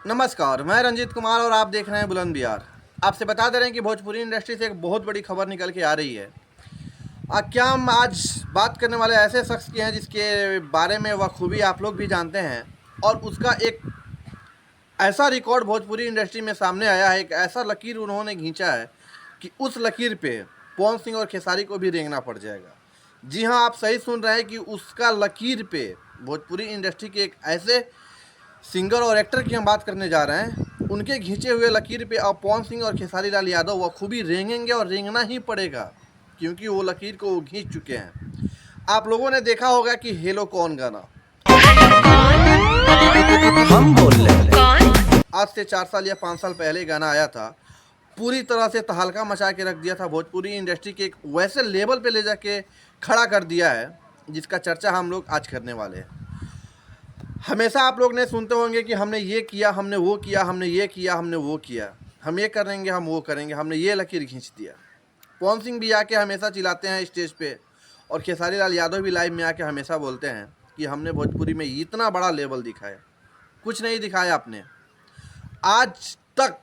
नमस्कार, मैं रंजीत कुमार और आप देख रहे हैं बुलंद बिहार। आपसे बता दे रहे हैं कि भोजपुरी इंडस्ट्री से एक बहुत बड़ी खबर निकल के आ रही है। क्या हम आज बात करने वाले ऐसे शख्स की हैं जिसके बारे में बखूबी आप लोग भी जानते हैं और उसका एक ऐसा रिकॉर्ड भोजपुरी इंडस्ट्री में सामने आया है, एक ऐसा लकीर उन्होंने खींचा है कि उस लकीर पे पवन सिंह और खेसारी को भी रेंगना पड़ जाएगा। जी हाँ, आप सही सुन रहे हैं कि उसका लकीर पे भोजपुरी इंडस्ट्री के एक ऐसे सिंगर और एक्टर की हम बात करने जा रहे हैं। उनके खींचे हुए लकीर पे अब पवन सिंह और खेसारी लाल यादव बखूबी रेंगेंगे और रेंगना ही पड़ेगा, क्योंकि वो लकीर को वो खींच चुके हैं। आप लोगों ने देखा होगा कि हेलो कौन गाना हम बोल रहे हैं आज से 4 साल या 5 साल पहले गाना आया था, पूरी तरह से तहलका मचा के रख दिया था। भोजपुरी इंडस्ट्री के एक वैसे लेवल पे ले जाके खड़ा कर दिया है जिसका चर्चा हम लोग आज करने वाले हैं। हमेशा आप लोग ने सुनते होंगे कि हमने ये किया, हमने वो किया, हमने ये किया, हमने वो किया, हम ये करेंगे, हम वो करेंगे, हमने ये लकीर खींच दिया। पवन सिंह भी आके हमेशा चिल्लाते हैं स्टेज पे और खेसारी लाल यादव भी लाइव में आके हमेशा बोलते हैं कि हमने भोजपुरी में इतना बड़ा लेवल दिखाया। कुछ नहीं दिखाया आपने आज तक।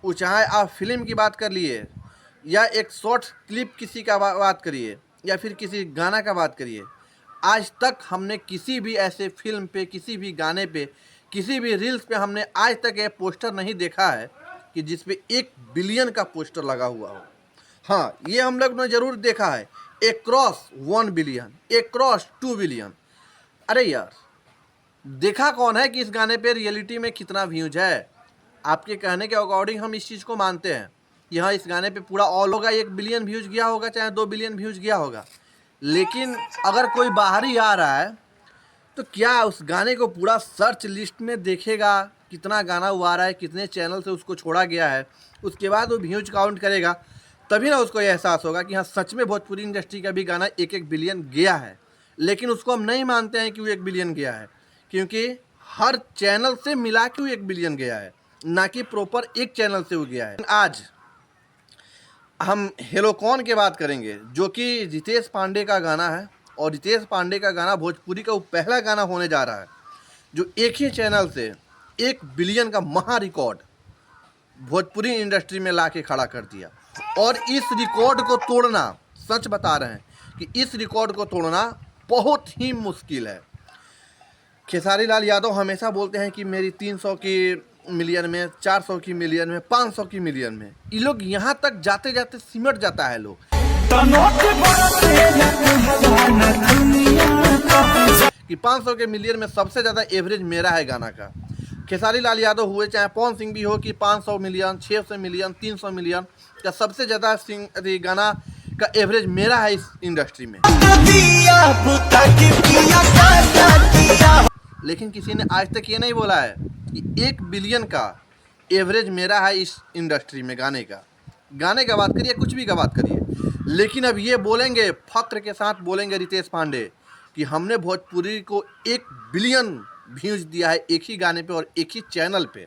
वो चाहे आप फिल्म की बात कर लिए या एक शॉर्ट क्लिप किसी का बात करिए या फिर किसी गाना का बात करिए, आज तक हमने किसी भी ऐसे फिल्म पे, किसी भी गाने पे, किसी भी रील्स पे हमने आज तक ये पोस्टर नहीं देखा है कि जिस पे 1 बिलियन का पोस्टर लगा हुआ हो। हाँ, ये हम लोग ने ज़रूर देखा है, अक्रॉस 1 बिलियन, अक्रॉस 2 बिलियन। अरे यार, देखा कौन है कि इस गाने पे रियलिटी में कितना व्यूज है? आपके कहने के अकॉर्डिंग हम इस चीज़ को मानते हैं कि हाँ, इस गाने पे पूरा ऑल होगा, 1 बिलियन व्यूज गया होगा, चाहे 2 बिलियन व्यूज गया होगा। लेकिन अगर कोई बाहरी आ रहा है तो क्या उस गाने को पूरा सर्च लिस्ट में देखेगा कितना गाना वो आ रहा है, कितने चैनल से उसको छोड़ा गया है, उसके बाद वो व्यूज काउंट करेगा, तभी ना उसको ये एहसास होगा कि हाँ, सच में भोजपुरी इंडस्ट्री का भी गाना 1-1 बिलियन गया है। लेकिन उसको हम नहीं मानते हैं कि वो 1 बिलियन गया है, क्योंकि हर चैनल से मिला के वो 1 बिलियन गया है, ना कि प्रॉपर एक चैनल से वो गया है। आज हम हेलो कौन की बात करेंगे, जो कि रितेश पांडे का गाना है और रितेश पांडे का गाना भोजपुरी का वो पहला गाना होने जा रहा है जो एक ही चैनल से 1 बिलियन का महा रिकॉर्ड भोजपुरी इंडस्ट्री में ला के खड़ा कर दिया। और इस रिकॉर्ड को तोड़ना, सच बता रहे हैं कि इस रिकॉर्ड को तोड़ना बहुत ही मुश्किल है। खेसारी लाल यादव हमेशा बोलते हैं कि मेरी 300 की मिलियन में, 400 की मिलियन में, 500 की मिलियन में। ये लोग यहाँ तक जाते जाते सिमट जाता है लोग कि 500 के मिलियन में सबसे ज़्यादा एवरेज मेरा है गाना का। खेसारी लाल यादव हुए चाहे पवन सिंह भी हो कि 500 मिलियन, 600 मिलियन, 300 मिलियन का सबसे ज़्यादा गाना का एवरेज मेरा है इस इंडस्ट्री में। लेकिन किसी ने आज तक ये नहीं बोला है कि 1 बिलियन का एवरेज मेरा है इस इंडस्ट्री में गाने का बात करिए, कुछ भी का बात करिए। लेकिन अब ये बोलेंगे, फक्र के साथ बोलेंगे रितेश पांडे कि हमने भोजपुरी को 1 बिलियन व्यूज दिया है एक ही गाने पे और एक ही चैनल पे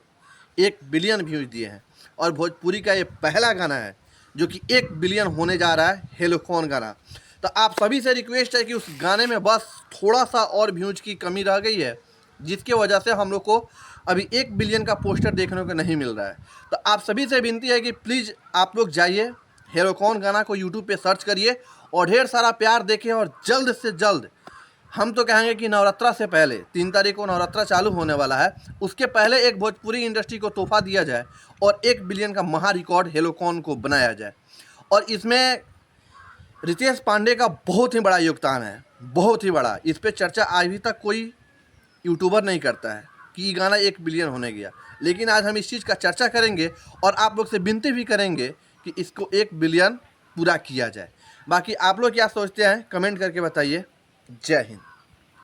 1 बिलियन व्यूज दिए हैं। और भोजपुरी का ये पहला गाना है जो कि 1 बिलियन होने जा रहा है, हेलो कौन गाना। तो आप सभी से रिक्वेस्ट है कि उस गाने में बस थोड़ा सा और व्यूज की कमी रह गई है, जिसके वजह से हम लोग को अभी 1 बिलियन का पोस्टर देखने को नहीं मिल रहा है। तो आप सभी से विनती है कि प्लीज़ आप लोग जाइए, हेलो कौन गाना को यूट्यूब पे सर्च करिए और ढेर सारा प्यार देखें। और जल्द से जल्द, हम तो कहेंगे कि नवरात्रा से पहले, 3 तारीख को नवरात्रा चालू होने वाला है, उसके पहले एक भोजपुरी इंडस्ट्री को तोहफा दिया जाए और 1 बिलियन का महा रिकॉर्ड हेलो कौन को बनाया जाए। और इसमें रितेश पांडे का बहुत ही बड़ा योगदान है, बहुत ही बड़ा। इस पर चर्चा आज भी तक कोई यूट्यूबर नहीं करता है कि ये गाना 1 बिलियन होने गया। लेकिन आज हम इस चीज़ का चर्चा करेंगे और आप लोग से विनती भी करेंगे कि इसको 1 बिलियन पूरा किया जाए। बाकी आप लोग क्या सोचते हैं, कमेंट करके बताइए। जय हिंद।